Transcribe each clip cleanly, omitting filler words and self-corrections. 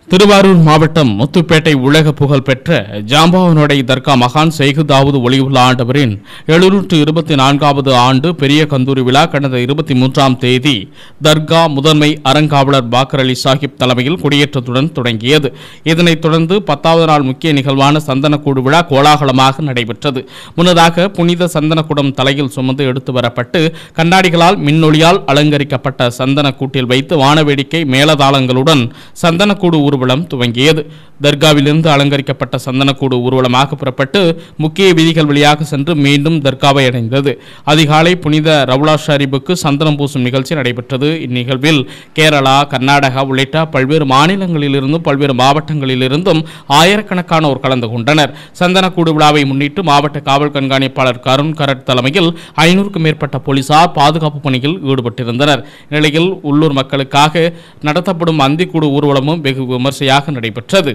திருவாரூர் மாவட்டம் முத்துப்பேட்டை உலக புகழ் பெற்ற ஜாம்பாவனோடை தர்கா மகான் செய்கு தாவூது ஒளிவுல்லா ஆண்டவரின் 724வது ஆண்டு பெரிய கந்தூரி விழா கடந்த 23ஆம் தேதி தர்கா முதன்மை அறங்காவலர் பாக்கர் அலி சாஹிப் தலைமையில் கொடியேற்றத்துடன் தொடங்கியது. இதனைத் தொடர்ந்து 10வது நாள் முக்கிய நிகழ்வான சந்தனக்கூடு விழா கோலாகலமாக நடைபெற்றது. முன்னதாக புனித சந்தனக்குடம் தலையில் சுமந்து எடுத்து வரப்பட்டு கண்ணாடிகளால் மின்னொளியால் அலங்கரிக்கப்பட்ட சந்தனக்கூட்டில் வைத்து வானவேடிக்கை மேலதாளங்களுடன் சந்தனக்கூடு ஊர்வலம் துவங்கியது. தர்காவிலிருந்து அலங்கரிக்கப்பட்ட சந்தனக்கூடு ஊர்வலமாக புறப்பட்டு முக்கிய வீதிகள் வழியாக சென்று மீண்டும் தர்காவை அடைந்தது. அதிகாலை புனித ரவுலா ஷரீஃபுக்கு சந்தனம் பூசும் நிகழ்ச்சி நடைபெற்றது. இந்நிகழ்வில் கேரளா, கர்நாடகா உள்ளிட்ட பல்வேறு மாநிலங்களிலிருந்தும் பல்வேறு மாவட்டங்களிலிருந்தும் ஆயிரக்கணக்கானோர் கலந்து கொண்டனர். சந்தனக்கூடு விழாவை முன்னிட்டு மாவட்ட காவல் கண்காணிப்பாளர் கருண் கரட் தலைமையில் 500க்கும் மேற்பட்ட போலீசார் பாதுகாப்பு பணியில் ஈடுபட்டிருந்தனர். இந்நிலையில் உள்ளூர் மக்களுக்காக நடத்தப்படும் அந்திக்கூடு ஊர்வலமும் வெகு விமர்சையாக நடைபெற்றது.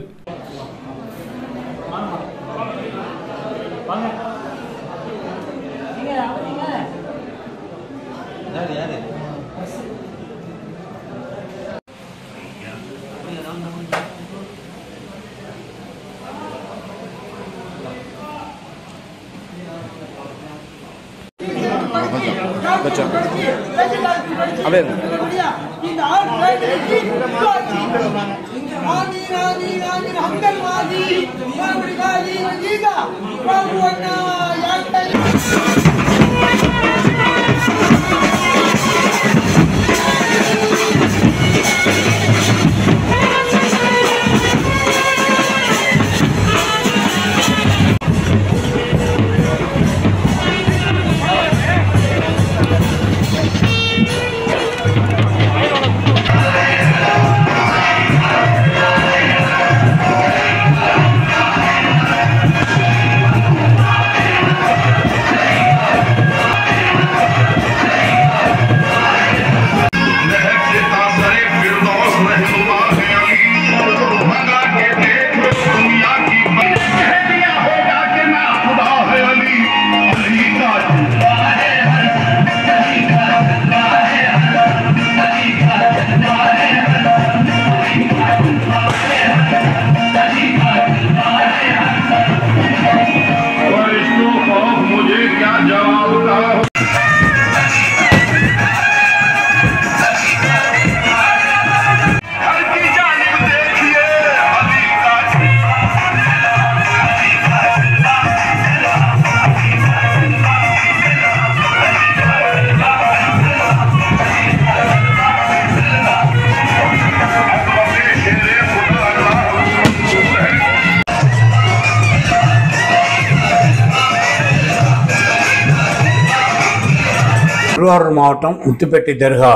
திருவாரூர் மாவட்டம் முத்துப்பேட்டை தர்கா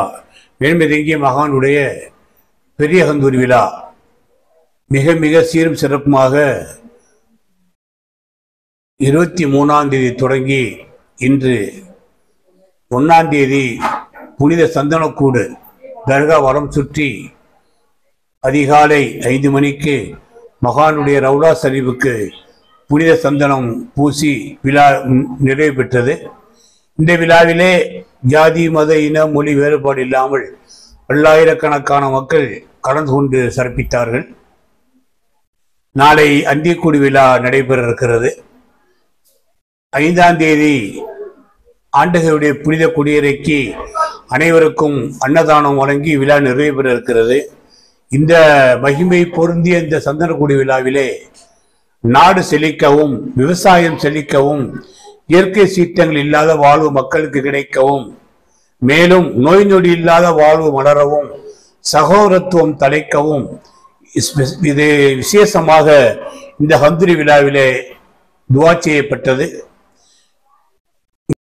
மேன்மிதங்கிய மகானுடைய பெரிய கந்தூரி விழா மிக மிக சீரும் சிறப்புமாக 23ஆம் தேதி தொடங்கி இன்று 1ஆம் தேதி புனித சந்தனக்கூடு தர்கா வலம் சுற்றி அதிகாலை 5 மணிக்கு மகானுடைய ரவுலா ஷரீஃபுக்கு புனித சந்தனம் பூசி விழா நிறைவு பெற்றது. இந்த விழாவிலே ஜாதி, மத, இன, மொழி வேறுபாடு இல்லாமல் பல்லாயிரக்கணக்கான மக்கள் கலந்து கொண்டு சிறப்பித்தார்கள். நாளை அந்திக்கூடு விழா நடைபெற இருக்கிறது. 5ஆம் தேதி ஆண்டகருடைய புனித குடியறைக்கு அனைவருக்கும் அன்னதானம் வழங்கி விழா நிறைவு பெற இருக்கிறது. இந்த மகிமை பொருந்திய இந்த சந்தனக்கூடு விழாவிலே நாடு செழிக்கவும், விவசாயம் செழிக்கவும், இயற்கை சீற்றங்கள் இல்லாத வாழ்வு மக்களுக்கு கிடைக்கவும், மேலும் நோய் நொடி இல்லாத வாழ்வு மலரவும், சகோதரத்துவம் தலைக்கவும் இது விசேஷமாக இந்த கந்தூரி விழாவிலே துவா செய்யப்பட்டது.